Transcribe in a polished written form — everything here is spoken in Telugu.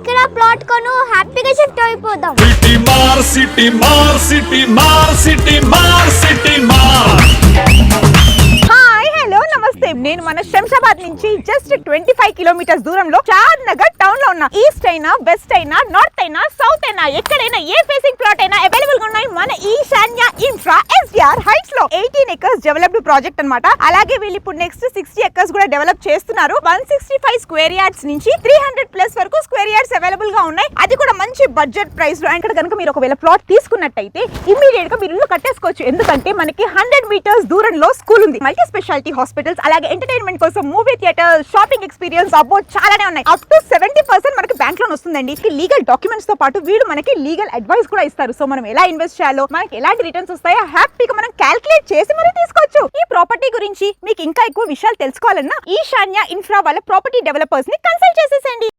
ఇక్కడ ప్లాట్ కొను హ్యాపీగా షిఫ్ట్ అయిపోదాం. సిటీ మార్ సిటీ మార్ సిటీ మార్ సిటీ మార్ సిటీ మార్. హాయ్ హలో నమస్తే, నేను మన శంషాబాద్ నుంచి జస్ట్ 25 కిలోమీటర్స్ దూరంలో చాద్ నగర్ టౌన్ లో ఉన్నా. ఈస్ట్ అయినా వెస్ట్ అయినా నార్త్ అయినా సౌత్ అయినా ఎక్కడైనా ఏ ఫేసింగ్ ప్లాట్ అయినా అవైలబుల్ గా ఉన్నాయి మన ఈశాన్య ఇన్ఫ్రా ఎస్డిఆర్ హైట్స్ లో. 18 ఎకర్స్ డెవలప్డ్ ప్రాజెక్ట్ అన్నమాట. అలాగే వీళ్ళు ఇప్పుడు నెక్స్ట్ 60 ఎకర్స్ కూడా డెవలప్ చేస్తున్నారు. 165 స్క్వేర్ యార్డ్స్ నుంచి 300+ వరకు స్క్వేర్ యార్డ్స్ అవైలబుల్ గా ఉన్నాయి. అది కూడా మంచి బడ్జెట్ ప్రైస్ లో. ఇక్కడ కనుక మీరు ఒకవేళ ప్లాట్ తీసుకున్నట్టయితే ఇమ్మీడియట్ గా మీరు ఇల్లు కట్టేసుకోవచ్చు. ఎందుకంటే మనకి 100 మీటర్స్ దూరంలో స్కూల్ ఉంది, మల్టీ స్పెషాలిటీ హాస్పిటల్స్, అలాగే ఎంటర్టైన్మెంట్ కోసం movie theatre, shopping experience about చాలానే ఉన్నాయి. అప్ టు 70% మనకి బ్యాంక్ లోన్ వస్తుందండి. లీగల్ డాక్యుమెంట్స్ తో పాటు వీడు మనకి లీగల్ అడ్వైస్ కూడా ఇస్తారు. సో మనం ఎలా ఇన్వెస్ట్ చేయాలో, మనకి ఎలాంటి రిటర్న్స్ వస్తాయో హ్యాపీగా మనం క్యాల్కులేట్ చేసి మరి తీసుకోవచ్చు. ఈ ప్రాపర్టీ గురించి మీకు ఇంకా ఎక్కువ విషయాలు తెలుసుకోవాలన్నా ఈశాన్య ఇన్ఫ్రా వాళ్ళ ప్రాపర్టీ డెవలపర్స్ ని కన్సల్ట్ చేసేసండి.